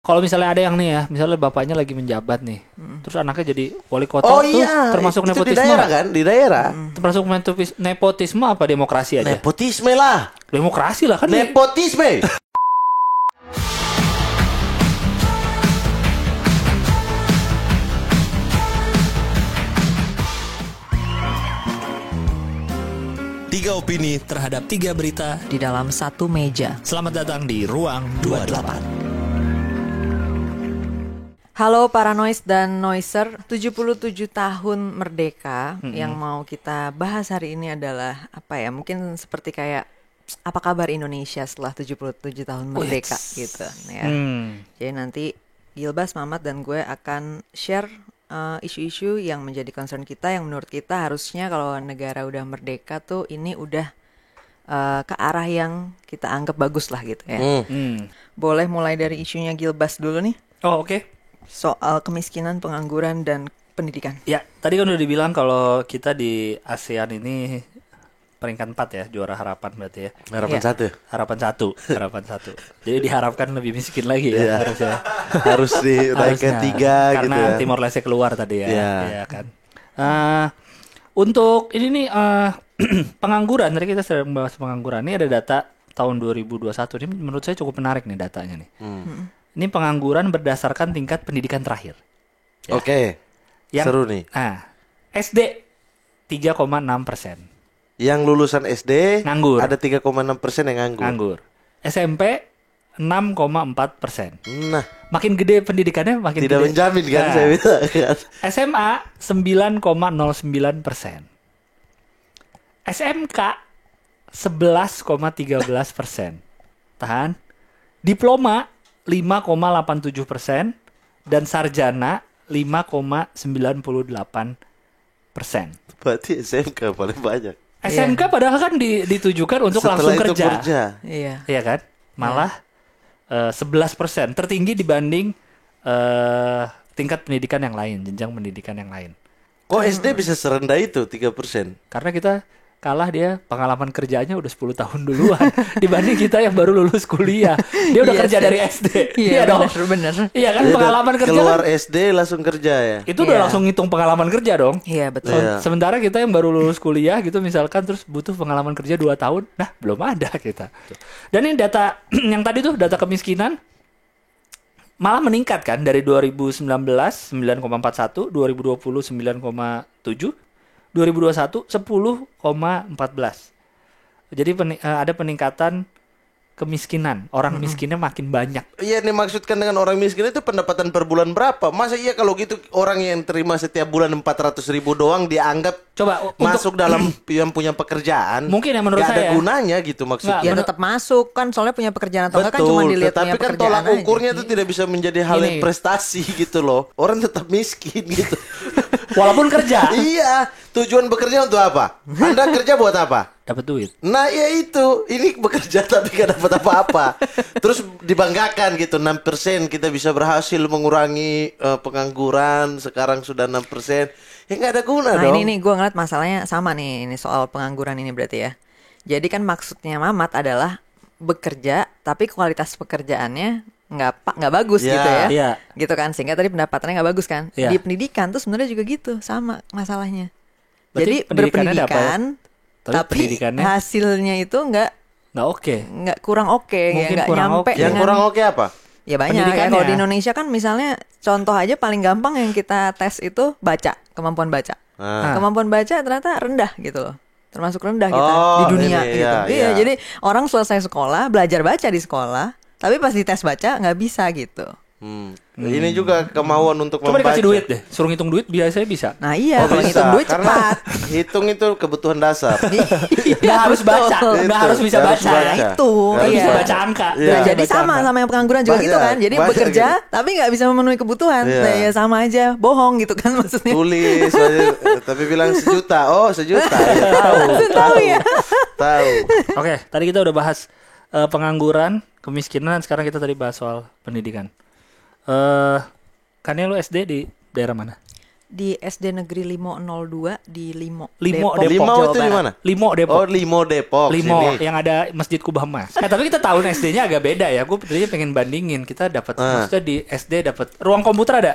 Kalau misalnya ada yang nih ya, misalnya bapaknya lagi menjabat nih, terus anaknya jadi wali kota, Oh tuh iya, termasuk itu di nepotisme daerah nggak? kan, di daerah. Termasuk nepotisme apa demokrasi aja? Nepotisme lah. Demokrasi lah kan. Nepotisme. Tiga opini Terhadap 3 berita di dalam satu meja. Selamat datang di Ruang 28. Halo para noise dan noiser, 77 tahun merdeka. Yang mau kita bahas hari ini adalah apa ya? Mungkin seperti kayak apa kabar Indonesia setelah 77 tahun merdeka gitu ya. Jadi nanti Gilbas, Mamat dan gue akan share isu-isu yang menjadi concern kita, yang menurut kita harusnya kalau negara udah merdeka tuh ini udah ke arah yang kita anggap bagus lah gitu ya. Boleh mulai dari isunya Gilbas dulu nih. Oh oke. Soal kemiskinan, pengangguran, dan pendidikan. Ya, tadi kan udah dibilang kalau kita di ASEAN ini peringkat 4 ya, juara harapan berarti ya. Harapan Iya. satu. Harapan satu. Jadi diharapkan lebih miskin lagi ya harusnya. Harus dinaik ke Harusnya. 3 Karena gitu ya. Timor Leste keluar tadi ya. Iya. Iya kan. Untuk ini nih pengangguran, tadi kita sedang membahas pengangguran. Ini ada data tahun 2021. Ini menurut saya cukup menarik nih datanya nih. Ini pengangguran berdasarkan tingkat pendidikan terakhir. Ya. Oke. Seru nih. Nah, SD 3,6%. Yang lulusan SD Nganggur. ada 3,6% yang nganggur. Nganggur. SMP 6,4%. Nah, Makin gede pendidikannya makin tidak gede. menjamin kan Nah, saya bilang kan. SMA 9,09%. SMK 11,13%. Tahan. Diploma 5,87% dan sarjana 5,98%. Berarti SMK paling banyak. SMK padahal kan ditujukan untuk Setelah langsung itu kerja. Iya. Iya kan? Malah 11%, tertinggi dibanding tingkat pendidikan yang lain, jenjang pendidikan yang lain. Kok SD bisa serendah itu 3%? Karena kita kalah, dia pengalaman kerjanya udah 10 tahun duluan dibanding kita yang baru lulus kuliah. Dia udah Iya kerja sih. dari SD. Iya dong. bener. Iya kan, Dia pengalaman kerja keluar kan, SD langsung kerja ya. itu udah Iya. langsung ngitung pengalaman kerja dong. Iya betul. Iya. Sementara kita yang baru lulus kuliah gitu misalkan, terus butuh pengalaman kerja 2 tahun. Nah, belum ada kita. Dan ini data yang tadi tuh, data kemiskinan malah meningkat kan dari 2019 9,41, 2020 9,7, 2021 10,14. Jadi ada peningkatan kemiskinan. Orang miskinnya makin banyak. Iya, nih maksudkan dengan orang miskin itu pendapatan per bulan berapa? Masa iya kalau gitu orang yang terima setiap bulan 400.000 doang dianggap Coba masuk dalam yang punya pekerjaan? Mungkin ya menurut Gak ada saya. gunanya gitu maksudnya. Nggak, Ya tetap masuk kan, soalnya punya pekerjaan atau enggak kan Betul, cuma dilihat tetapi punya kan pekerjaan tolak aja. ukurnya itu tidak bisa menjadi hal yang Ini. prestasi gitu loh. Orang tetap miskin gitu. walaupun kerja Iya, tujuan bekerja untuk apa? Anda kerja buat apa? dapat duit. Nah ya itu, ini bekerja tapi gak dapat apa-apa. Terus dibanggakan gitu, 6% kita bisa berhasil mengurangi pengangguran, sekarang sudah 6%. Ya gak ada guna Nah dong. ini nih gue ngeliat masalahnya sama nih, ini soal pengangguran ini berarti ya. Jadi kan maksudnya Mamat adalah bekerja tapi kualitas pekerjaannya nggak bagus Ya. gitu ya. Iya. Gitu kan, sehingga tadi pendapatannya nggak bagus kan. Iya. Di pendidikan tuh sebenarnya juga gitu, sama masalahnya. Berarti Jadi pendidikannya ada apa ya? berpendidikan Tapi tapi pendidikannya hasilnya itu nggak oke. kurang oke ya, Mungkin nggak kurang nyampe oke. Yang dengan kurang oke apa? ya banyak ya. Pendidikannya. Kalau di Indonesia kan misalnya contoh aja paling gampang yang kita tes itu baca, kemampuan baca. Ah. Kemampuan baca ternyata rendah gitu loh. Termasuk rendah kita Oh, di dunia ini, gitu. iya, Iya, iya. jadi orang selesai sekolah, belajar baca di sekolah, tapi pas dites baca nggak bisa gitu. Ini juga kemauan untuk Coba membaca. dikasih duit deh. Suruh ngitung duit biasanya bisa. Nah iya, Oh, kalau bisa. ngitung duit Karena cepat. hitung itu kebutuhan dasar. Nggak harus baca, betul. nggak Itu, harus bisa nggak harus baca. baca. Ya. Itu, Nggak iya. bisa baca angka. Iya. Nah, Nggak jadi baca sama angka. sama yang pengangguran juga Banyak, gitu kan. Jadi banyak bekerja gitu. tapi nggak bisa memenuhi kebutuhan. Iya. Nah, ya sama aja, bohong gitu kan maksudnya. Tulis aja, tapi bilang sejuta. Oh, sejuta. Ya, tahu ya. Tahu. Oke, tadi kita udah bahas pengangguran, kemiskinan, sekarang kita tadi bahas soal pendidikan. Kan lu SD di daerah mana? Di SD Negeri Limo 02 di Limo, Limo, Depok, Limo Jawa itu di Barat. mana? Limo Depok. Oh, Limo Depok. Limo sini. yang ada Masjid Kubah Mas. Tapi kita tahun SD-nya agak beda ya. Gue tadinya pengen bandingin. Kita dapat maksudnya di SD dapat ruang komputer ada?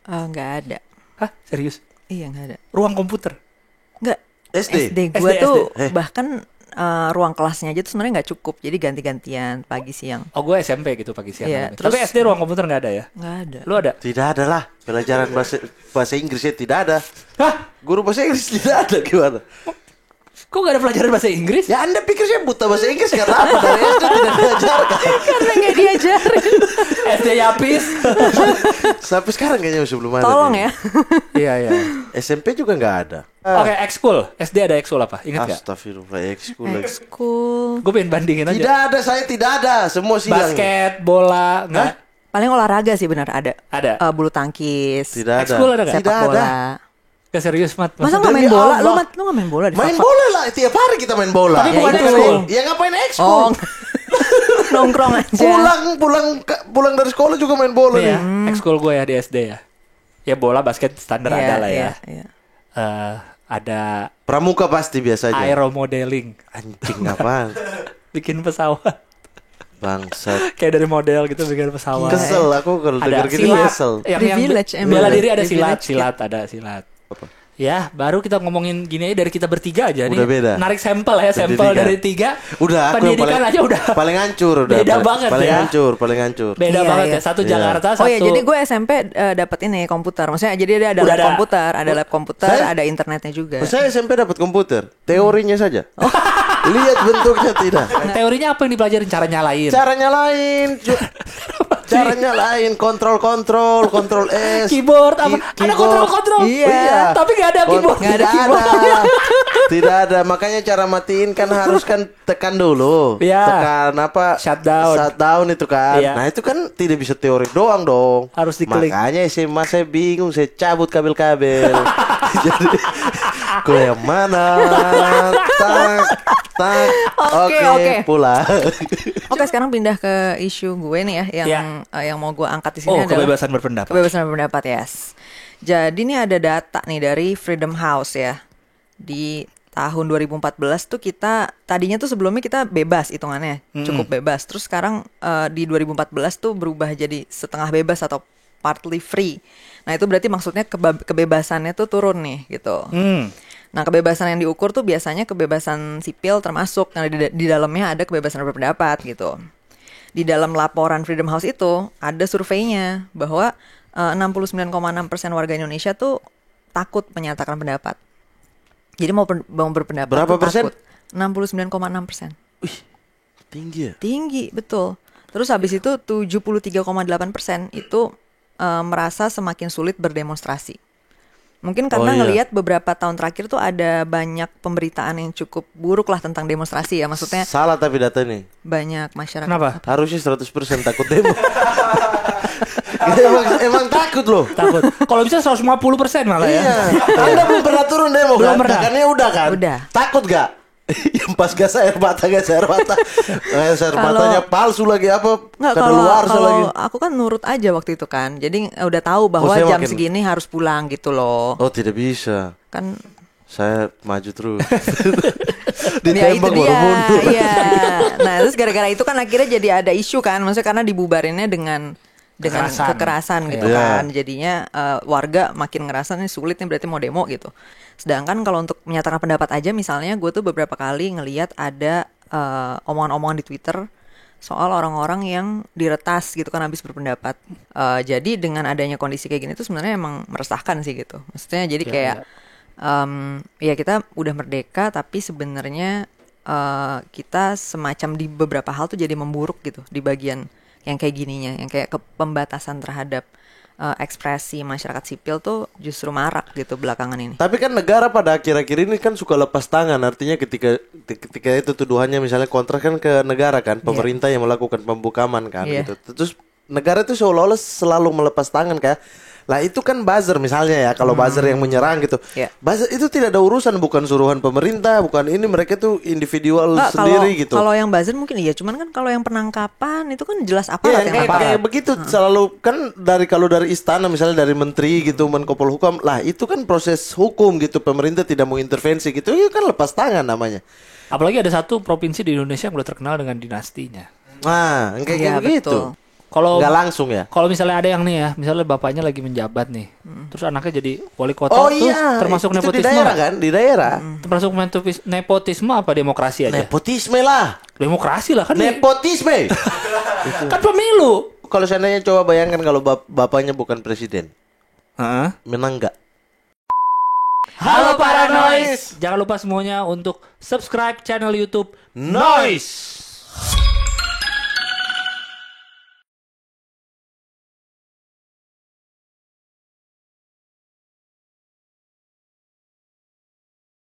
Nggak ada. Hah, serius? Iya nggak ada. Ruang komputer. Nggak. SD. SD gua SD. tuh Eh. bahkan ruang kelasnya aja tuh sebenarnya nggak cukup. Jadi ganti-gantian pagi siang. Oh, gue SMP gitu pagi siang. Iya, Tapi terus- SD ruang komputer nggak ada ya? Nggak ada. Lu ada? Tidak ada lah. Pelajaran bahasa Inggrisnya tidak ada. Hah? Guru bahasa Inggris tidak ada gimana? Kok gak ada pelajaran bahasa Inggris? Ya Anda pikir saya buta bahasa Inggris karena apa? Dari SD tidak diajarkan. Karena nggak diajarin. SD Yapis. Sampai sekarang kayaknya masih belum ada. Tolong nih. ya. Iya, iya. SMP juga nggak ada. Oke, ekskul. SD ada ekskul apa? Ingat gak? Astagfirullah, ekskul. School. Gue pengen bandingin aja. Tidak ada, saya tidak ada. Semua sidang. Basket, bola, enggak? Paling olahraga sih benar ada. Ada. Bulu tangkis. Tidak ada. Ekskul ada nggak? Tidak Sepak bola. ada. Gak serius, Mat. Masa nggak Demi main bola? Allah. Lu nggak main bola di Main Fafa? bola lah, tiap hari kita main bola. Tapi bukan itu. ekskul. Ya ngapain Oh, ekskul? nongkrong aja. Pulang dari sekolah juga main bola Nih ya, nih. ekskul gue ya di SD ya. Ya bola, basket standar Iya, ada lah ya. iya, iya. Ada Pramuka pasti biasa aja. aeromodeling. Anjing apaan? Bikin pesawat. Bangsat. Kayak dari model gitu bikin pesawat. Kesel aku kalau Ada denger gini silat. kesel. Privilege emang. bela diri ada silat, Privilege. ada silat. Ya, baru kita ngomongin gini aja dari kita bertiga aja nih. Udah beda. Narik sampel ya, sampel Pendidikan. dari 3. Udah aku yang Pendidikan aja udah. paling hancur udah. Beda banget paling ya. paling hancur. Beda Iya, banget iya. ya. Satu Iya. Jakarta, satu. Oh ya, jadi gue SMP dapat ini komputer. Maksudnya jadi dia ada Udah lab ada. komputer, ada lab komputer, Saya- ada internetnya juga. Saya SMP dapat komputer, teorinya saja. Oh. Lihat bentuknya tidak. Teorinya apa yang dipelajarin? Cara nyalain. Caranya lain. Caranya lain, kontrol S. Keyboard apa? Ada Keyboard. kontrol. Iya. Tapi nggak ada keyboard. Nggak ada Tidak keyboard. ada. Tidak ada. Makanya cara matiin kan harus kan tekan dulu. Iya. Tekan apa? Shutdown. Shutdown itu kan. Iya. Nah itu kan tidak bisa teori doang dong. Harus diklik. Makanya SMA saya bingung. Saya cabut kabel-kabel. Jadi kok yang mana? Tak. Oke. Pulang. Oke, sekarang pindah ke isu gue nih ya, yang mau gue angkat di sini Oh, adalah kebebasan berpendapat. kebebasan berpendapat, yes. Jadi ini ada data nih dari Freedom House ya. Di tahun 2014 tuh kita tadinya tuh sebelumnya kita bebas hitungannya, cukup bebas. Terus sekarang di 2014 tuh berubah jadi setengah bebas atau partly free. Nah, itu berarti maksudnya kebebasannya tuh turun nih gitu. Nah, kebebasan yang diukur tuh biasanya kebebasan sipil termasuk. Nah, di dalamnya ada kebebasan berpendapat gitu. Di dalam laporan Freedom House itu ada surveinya bahwa 69,6% warga Indonesia tuh takut menyatakan pendapat. Jadi mau berpendapat Berapa tuh persen? takut. 69,6%. Tinggi ya. Tinggi, betul. Terus habis itu 73,8% itu merasa semakin sulit berdemonstrasi. Mungkin karena iya. ngelihat beberapa tahun terakhir tuh ada banyak pemberitaan yang cukup buruk lah tentang demonstrasi ya. Maksudnya Salah tapi data ini. banyak masyarakat. Kenapa? Harusnya 100% takut demo. emang takut loh. Takut. Kalau bisa 150% malah ya. Iya. Anda belum pernah turun demo Belum kan? pernah. Tekannya udah kan? Udah. Takut gak? Yang pas gas air mata. Gas air Kalau- matanya palsu lagi apa? Nggak, Kadaluarsa kalau lagi. aku kan nurut aja waktu itu kan. Jadi udah tahu bahwa saya jam makin- segini harus pulang gitu loh. Oh tidak bisa. Kan Saya maju terus. ya itu Ditembak baru dia. mundur. Iya. Nah, terus gara-gara itu kan akhirnya jadi ada isu kan. Maksudnya karena dibubarinnya dengan kekerasan gitu Iya. kan. Jadinya warga makin ngerasa nih sulit nih berarti mau demo gitu. Sedangkan kalau untuk menyatakan pendapat aja misalnya gue tuh beberapa kali ngelihat ada omongan-omongan di Twitter soal orang-orang yang diretas gitu kan habis berpendapat. Jadi dengan adanya kondisi kayak gini tuh sebenarnya emang meresahkan sih gitu. Maksudnya jadi kayak ya kita udah merdeka tapi sebenarnya kita semacam di beberapa hal tuh jadi memburuk gitu di bagian yang kayak gininya, yang kayak pembatasan terhadap ekspresi masyarakat sipil tuh justru marak gitu belakangan ini. Tapi kan negara pada akhir-akhir ini kan suka lepas tangan. Artinya ketika itu tuduhannya misalnya kontrak kan ke negara kan, pemerintah yang melakukan pembukaman kan Iya. gitu. Terus negara itu seolah-olah selalu melepas tangan kayak Lah itu kan buzzer misalnya ya, kalau buzzer yang menyerang gitu. Ya. Buzzer itu tidak ada urusan, bukan suruhan pemerintah, bukan ini, mereka tuh individual Nggak, sendiri kalau, gitu. Kalau yang buzzer mungkin iya, cuman kan kalau yang penangkapan itu kan jelas Iya, aparat yang kayak, aparat. kayak begitu selalu kan kalau dari istana misalnya dari menteri gitu, Menko Polhukam, lah itu kan proses hukum gitu, pemerintah tidak mau intervensi gitu, itu kan lepas tangan namanya. Apalagi ada satu provinsi di Indonesia yang udah terkenal dengan dinastinya. Nah, kayak Iya, begitu. betul. Kalau Nggak langsung ya. Kalau misalnya ada yang nih ya, misalnya bapaknya lagi menjabat nih, terus anaknya jadi wali kota, Oh tuh iya, termasuk itu nepotisme di daerah nggak? kan, di daerah. Termasuk nepotisme apa demokrasi aja? Nepotisme lah. Demokrasi lah kan. Nepotisme. Kan pemilu. Kalau seandainya coba bayangkan kalau bapaknya bukan presiden, Heeh. menang nggak? Halo Paranoid. Jangan lupa semuanya untuk subscribe channel YouTube Noise.